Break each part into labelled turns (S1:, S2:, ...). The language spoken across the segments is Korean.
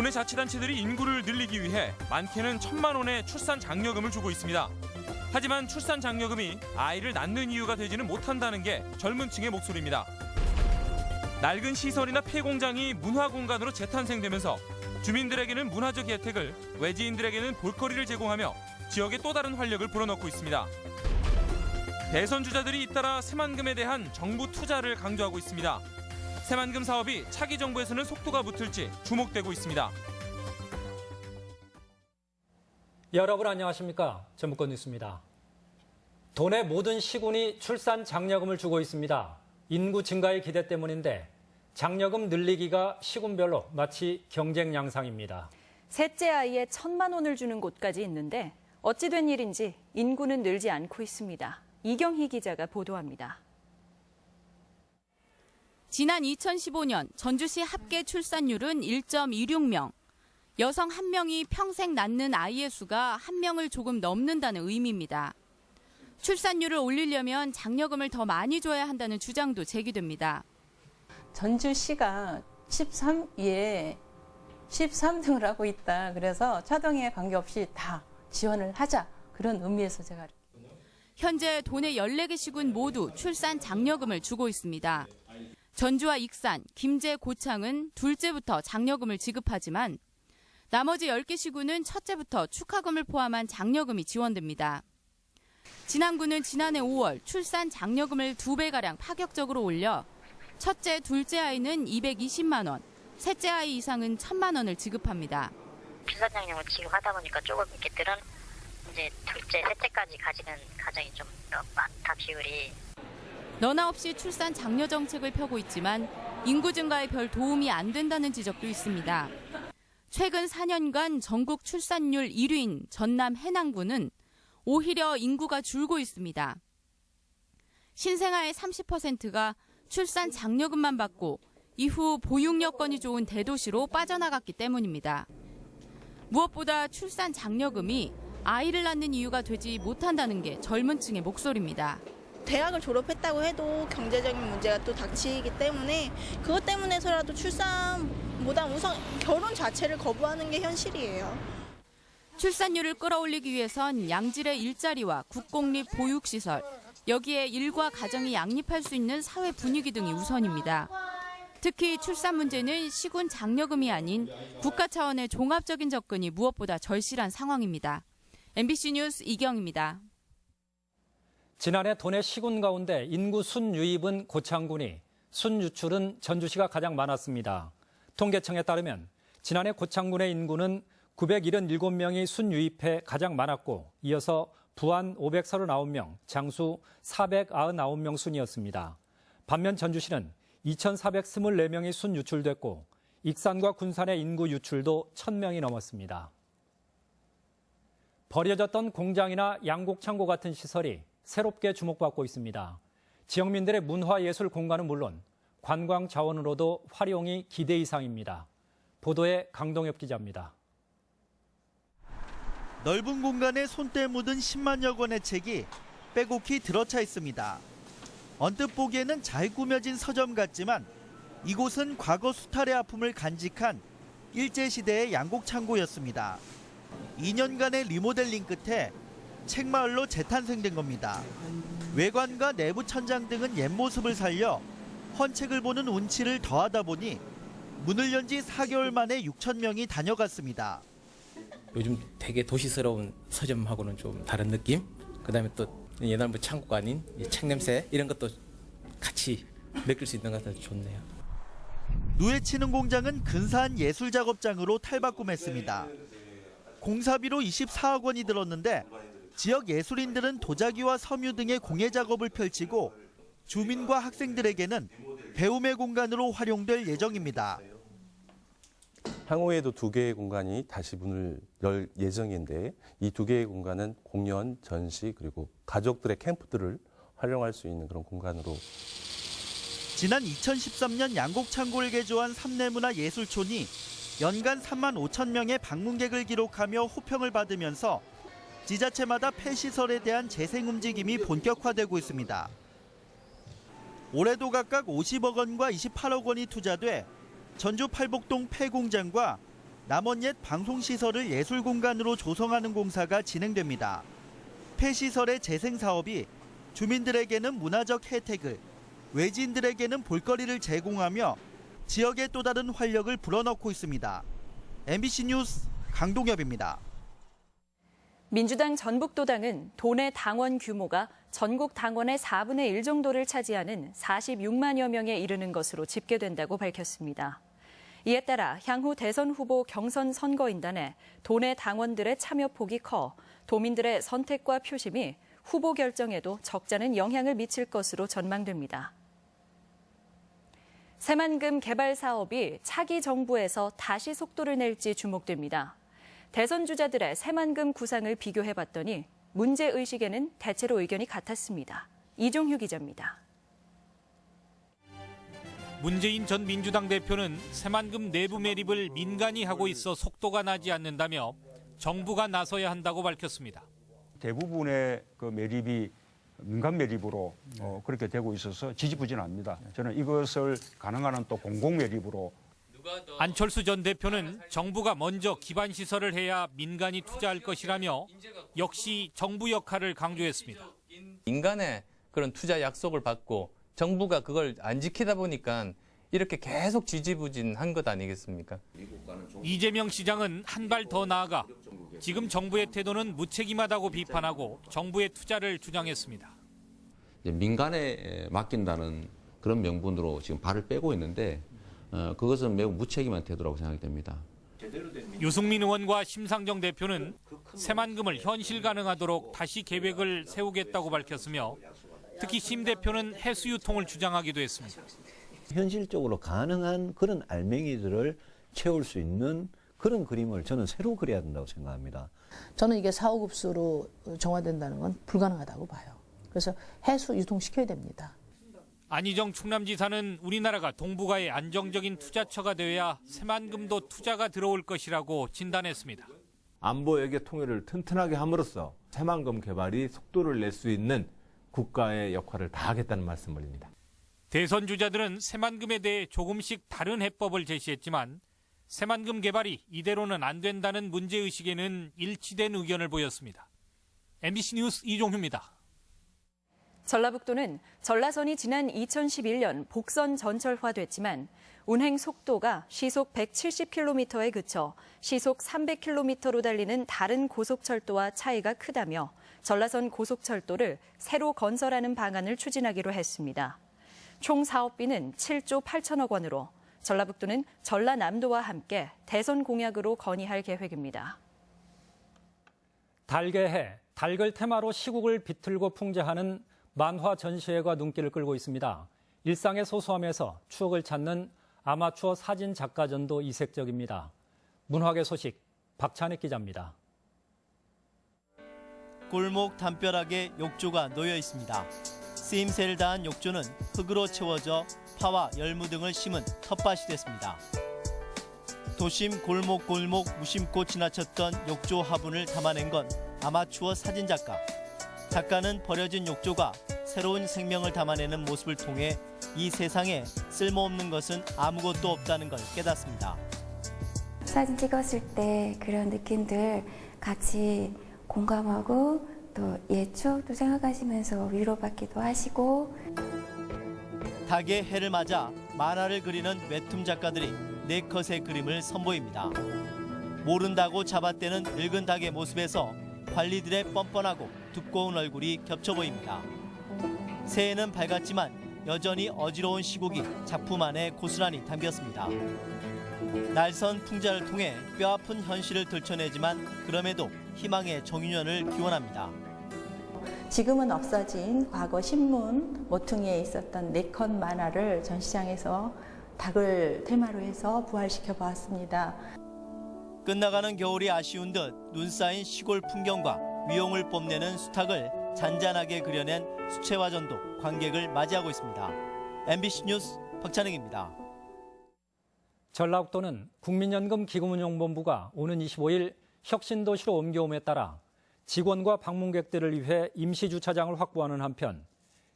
S1: 도내 자치단체들이 인구를 늘리기 위해 많게는 1,000만 원의 출산 장려금을 주고 있습니다. 하지만 출산 장려금이 아이를 낳는 이유가 되지는 못한다는 게 젊은 층의 목소리입니다. 낡은 시설이나 폐공장이 문화공간으로 재탄생되면서 주민들에게는 문화적 혜택을, 외지인들에게는 볼거리를 제공하며 지역에 또 다른 활력을 불어넣고 있습니다. 대선 주자들이 잇따라 새만금에 대한 정부 투자를 강조하고 있습니다. 새만금 사업이 차기 정부에서는 속도가 붙을지 주목되고 있습니다.
S2: 여러분 안녕하십니까? 전북권 뉴스입니다. 도내 모든 시군이 출산 장려금을 주고 있습니다. 인구 증가의 기대 때문인데 장려금 늘리기가 시군별로 마치 경쟁 양상입니다.
S3: 셋째 아이에 1,000만 원을 주는 곳까지 있는데 어찌 된 일인지 인구는 늘지 않고 있습니다. 이경희 기자가 보도합니다.
S4: 지난 2015년 전주시 합계 출산율은 1.26명. 여성 1명이 평생 낳는 아이의 수가 1명을 조금 넘는다는 의미입니다. 출산율을 올리려면 장려금을 더 많이 줘야 한다는 주장도 제기됩니다.
S5: 전주시가 13위에 13등을 하고 있다. 그래서 차등에 관계없이 다 지원을 하자. 그런 의미에서 제가.
S4: 현재 도내 14개 시군 모두 출산 장려금을 주고 있습니다. 전주와 익산, 김제, 고창은 둘째부터 장려금을 지급하지만 나머지 10개 시군은 첫째부터 축하금을 포함한 장려금이 지원됩니다. 진안군은 지난해 5월 출산 장려금을 2배가량 파격적으로 올려 첫째, 둘째 아이는 220만 원, 셋째 아이 이상은 1,000만 원을 지급합니다.
S6: 출산 장려금을 지급하다 보니까 조금 이렇게들은 이제 둘째, 셋째까지 가지는 가정이 좀 많다 비율이.
S4: 너나 없이 출산 장려 정책을 펴고 있지만 인구 증가에 별 도움이 안 된다는 지적도 있습니다. 최근 4년간 전국 출산율 1위인 전남 해남군은 오히려 인구가 줄고 있습니다. 신생아의 30%가 출산 장려금만 받고 이후 보육 여건이 좋은 대도시로 빠져나갔기 때문입니다. 무엇보다 출산 장려금이 아이를 낳는 이유가 되지 못한다는 게 젊은 층의 목소리입니다.
S7: 대학을 졸업했다고 해도 경제적인 문제가 또 닥치기 때문에 그것 때문에서라도 출산보다 우선 결혼 자체를 거부하는 게 현실이에요.
S4: 출산율을 끌어올리기 위해선 양질의 일자리와 국공립 보육시설, 여기에 일과 가정이 양립할 수 있는 사회 분위기 등이 우선입니다. 특히 출산 문제는 시군 장려금이 아닌 국가 차원의 종합적인 접근이 무엇보다 절실한 상황입니다. MBC 뉴스 이경입니다.
S2: 지난해 도내 시군 가운데 인구 순유입은 고창군이, 순유출은 전주시가 가장 많았습니다. 통계청에 따르면 지난해 고창군의 인구는 977명이 순유입해 가장 많았고 이어서 부안 539명, 장수 499명 순이었습니다. 반면 전주시는 2,424명이 순유출됐고 익산과 군산의 인구 유출도 1,000명이 넘었습니다. 버려졌던 공장이나 양곡창고 같은 시설이 새롭게 주목받고 있습니다. 지역민들의 문화예술 공간은 물론 관광 자원으로도 활용이 기대 이상입니다. 보도에 강동엽 기자입니다.
S8: 넓은 공간에 손때 묻은 10만여 권의 책이 빼곡히 들어차 있습니다. 언뜻 보기에는 잘 꾸며진 서점 같지만 이곳은 과거 수탈의 아픔을 간직한 일제시대의 양곡창고였습니다. 2년간의 리모델링 끝에 책마을로 재탄생된 겁니다. 외관과 내부 천장 등은 옛 모습을 살려 헌책을 보는 운치를 더하다 보니 문을 연 지 4개월 만에 6,000명이 다녀갔습니다.
S9: 요즘 되게 도시스러운 서점하고는 좀 다른 느낌? 그다음에 또 옛날 뭐 창고가 아닌 책 냄새 이런 것도 같이 느낄 수 있는 것 같아서 좋네요.
S8: 누에 치는 공장은 근사한 예술 작업장으로 탈바꿈했습니다. 공사비로 24억 원이 들었는데 지역 예술인들은 도자기와 섬유 등의 공예 작업을 펼치고 주민과 학생들에게는 배움의 공간으로 활용될 예정입니다.
S10: 향후에도 2개의 공간이 다시 문을 열 예정인데 이 2개의 공간은 공연, 전시 그리고 가족들의 캠프들을 활용할 수 있는 그런 공간으로.
S8: 지난 2013년 양곡창고를 개조한 삼내문화예술촌이 연간 3만 5천 명의 방문객을 기록하며 호평을 받으면서 지자체마다 폐시설에 대한 재생 움직임이 본격화되고 있습니다. 올해도 각각 50억 원과 28억 원이 투자돼 전주 팔복동 폐공장과 남원 옛 방송시설을 예술공간으로 조성하는 공사가 진행됩니다. 폐시설의 재생 사업이 주민들에게는 문화적 혜택을, 외지인들에게는 볼거리를 제공하며 지역에 또 다른 활력을 불어넣고 있습니다. MBC 뉴스 강동엽입니다.
S3: 민주당 전북도당은 도내 당원 규모가 전국 당원의 4분의 1 정도를 차지하는 46만여 명에 이르는 것으로 집계된다고 밝혔습니다. 이에 따라 향후 대선 후보 경선 선거인단에 도내 당원들의 참여폭이 커 도민들의 선택과 표심이 후보 결정에도 적잖은 영향을 미칠 것으로 전망됩니다. 새만금 개발 사업이 차기 정부에서 다시 속도를 낼지 주목됩니다. 대선 주자들의 새만금 구상을 비교해봤더니 문제의식에는 대체로 의견이 같았습니다. 이종휴 기자입니다.
S11: 문재인 전 민주당 대표는 새만금 내부 매립을 민간이 하고 있어 속도가 나지 않는다며 정부가 나서야 한다고 밝혔습니다.
S12: 대부분의 그 매립이 민간 매립으로 그렇게 되고 있어서 지지부진합니다. 저는 이것을 가능한 한 또 공공 매립으로.
S11: 안철수 전 대표는 정부가 먼저 기반 시설을 해야 민간이 투자할 것이라며 역시 정부 역할을 강조했습니다.
S13: 민간의 그런 투자 약속을 받고 정부가 그걸 안 지키다 보니까 이렇게 계속 지지부진한 것 아니겠습니까?
S11: 이재명 시장은 한 발 더 나아가 지금 정부의 태도는 무책임하다고 비판하고 정부의 투자를 주장했습니다.
S14: 민간에 맡긴다는 그런 명분으로 지금 발을 빼고 있는데 그것은 매우 무책임한 태도라고 생각이 됩니다.
S11: 유승민 의원과 심상정 대표는 새만금을 현실 가능하도록 다시 계획을 세우겠다고 밝혔으며 특히 심 대표는 해수 유통을 주장하기도 했습니다.
S15: 현실적으로 가능한 그런 알맹이들을 채울 수 있는 그런 그림을 저는 새로 그려야 된다고 생각합니다.
S16: 저는 이게 4, 5급수로 정화된다는 건 불가능하다고 봐요. 그래서 해수 유통시켜야 됩니다.
S11: 안희정 충남지사는 우리나라가 동북아의 안정적인 투자처가 되어야 새만금도 투자가 들어올 것이라고 진단했습니다.
S17: 안보 외교 통일을 튼튼하게 함으로써 새만금 개발이 속도를 낼 수 있는 국가의 역할을 다하겠다는 말씀 올립니다.
S11: 대선 주자들은 새만금에 대해 조금씩 다른 해법을 제시했지만 새만금 개발이 이대로는 안 된다는 문제의식에는 일치된 의견을 보였습니다. MBC 뉴스 이종휴입니다.
S3: 전라북도는 전라선이 지난 2011년 복선 전철화됐지만 운행 속도가 시속 170km에 그쳐 시속 300km로 달리는 다른 고속철도와 차이가 크다며 전라선 고속철도를 새로 건설하는 방안을 추진하기로 했습니다. 총 사업비는 7조 8천억 원으로 전라북도는 전라남도와 함께 대선 공약으로 건의할 계획입니다.
S2: 달개해, 닭을 테마로 시국을 비틀고 풍자하는 만화 전시회가 눈길을 끌고 있습니다. 일상의 소소함에서 추억을 찾는 아마추어 사진 작가전도 이색적입니다. 문화계 소식 박찬익 기자입니다.
S8: 골목 담벼락에 욕조가 놓여 있습니다. 쓰임새를 다한 욕조는 흙으로 채워져 파와 열무 등을 심은 텃밭이 됐습니다. 도심 골목골목 무심코 지나쳤던 욕조 화분을 담아낸 건 아마추어 사진작가. 작가는 버려진 욕조가 새로운 생명을 담아내는 모습을 통해 이 세상에 쓸모없는 것은 아무것도 없다는 걸 깨닫습니다.
S18: 사진 찍었을 때 그런 느낌들 같이 공감하고 또 옛 추억도 생각하시면서 위로받기도 하시고.
S8: 닭의 해를 맞아 만화를 그리는 웹툰 작가들이 네컷의 그림을 선보입니다. 모른다고 잡아떼는 늙은 닭의 모습에서 관리들의 뻔뻔하고 두꺼운 얼굴이 겹쳐 보입니다. 새해는 밝았지만 여전히 어지러운 시국이 작품 안에 고스란히 담겼습니다. 날선 풍자를 통해 뼈아픈 현실을 들춰내지만 그럼에도 희망의 정유년을 기원합니다.
S5: 지금은 없어진 과거 신문 모퉁이에 있었던 네컷 만화를 전시장에서 닭을 테마로 해서 부활시켜 보았습니다.
S8: 끝나가는 겨울이 아쉬운 듯 눈 쌓인 시골 풍경과 위용을 뽐내는 수탉을 잔잔하게 그려낸 수채화전도 관객을 맞이하고 있습니다. MBC 뉴스 박찬익입니다.
S2: 전라북도는 국민연금 기금운용본부가 오는 25일 혁신도시로 옮겨옴에 따라 직원과 방문객들을 위해 임시주차장을 확보하는 한편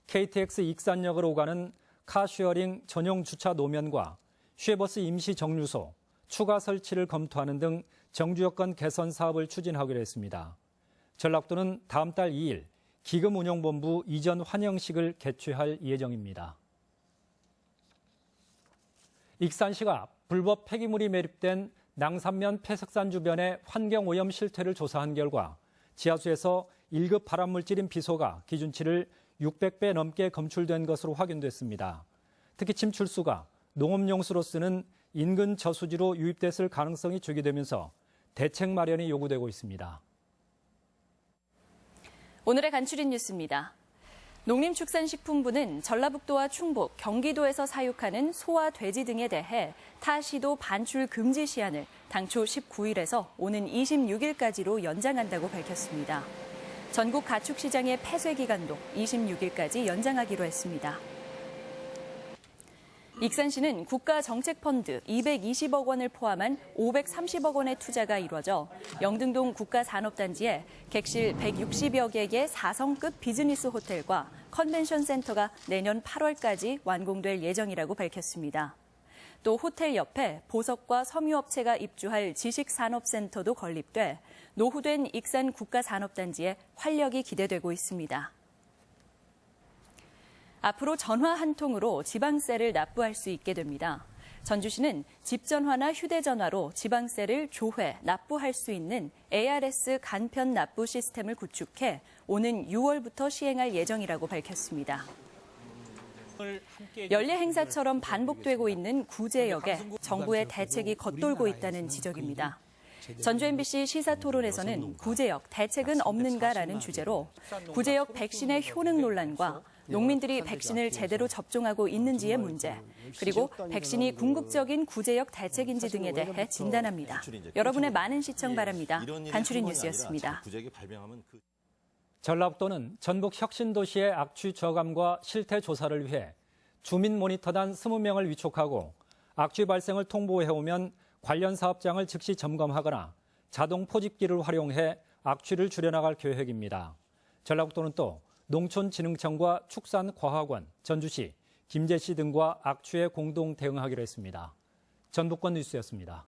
S2: KTX 익산역으로 오가는 카쉐어링 전용 주차 노면과 쉐버스 임시 정류소, 추가 설치를 검토하는 등 정주 여건 개선 사업을 추진하기로 했습니다. 전라북도는 다음 달 2일 기금운용본부 이전 환영식을 개최할 예정입니다. 익산시가 불법 폐기물이 매립된 낭산면 폐석산 주변의 환경오염 실태를 조사한 결과 지하수에서 1급 발암물질인 비소가 기준치를 600배 넘게 검출된 것으로 확인됐습니다. 특히 침출수가 농업용수로 쓰는 인근 저수지로 유입됐을 가능성이 제기되면서 대책 마련이 요구되고 있습니다.
S3: 오늘의 간추린 뉴스입니다. 농림축산식품부는 전라북도와 충북, 경기도에서 사육하는 소와 돼지 등에 대해 타시도 반출 금지 시한을 당초 19일에서 오는 26일까지로 연장한다고 밝혔습니다. 전국 가축시장의 폐쇄 기간도 26일까지 연장하기로 했습니다. 익산시는 국가정책펀드 220억 원을 포함한 530억 원의 투자가 이루어져 영등동 국가산업단지에 객실 160여 개의 4성급 비즈니스 호텔과 컨벤션 센터가 내년 8월까지 완공될 예정이라고 밝혔습니다. 또 호텔 옆에 보석과 섬유업체가 입주할 지식산업센터도 건립돼 노후된 익산 국가산업단지에 활력이 기대되고 있습니다. 앞으로 전화 한 통으로 지방세를 납부할 수 있게 됩니다. 전주시는 집전화나 휴대전화로 지방세를 조회, 납부할 수 있는 ARS 간편 납부 시스템을 구축해 오는 6월부터 시행할 예정이라고 밝혔습니다. 연례 행사처럼 반복되고 있는 구제역에 정부의 대책이 겉돌고 있다는 지적입니다. 전주 MBC 시사토론에서는 구제역 대책은 없는가라는 주제로 구제역 백신의 효능 논란과 농민들이 백신을 제대로 접종하고 있는지의 문제, 그리고 백신이 궁극적인 구제역 대책인지 등에 대해 진단합니다. 여러분의 많은 시청 바랍니다. 간추린 뉴스였습니다.
S2: 전라북도는 전북 혁신도시의 악취 저감과 실태 조사를 위해 주민 모니터단 20명을 위촉하고 악취 발생을 통보해오면 관련 사업장을 즉시 점검하거나 자동 포집기를 활용해 악취를 줄여나갈 계획입니다. 전라북도는 또 농촌진흥청과 축산과학원, 전주시, 김제시 등과 악취에 공동 대응하기로 했습니다. 전북권 뉴스였습니다.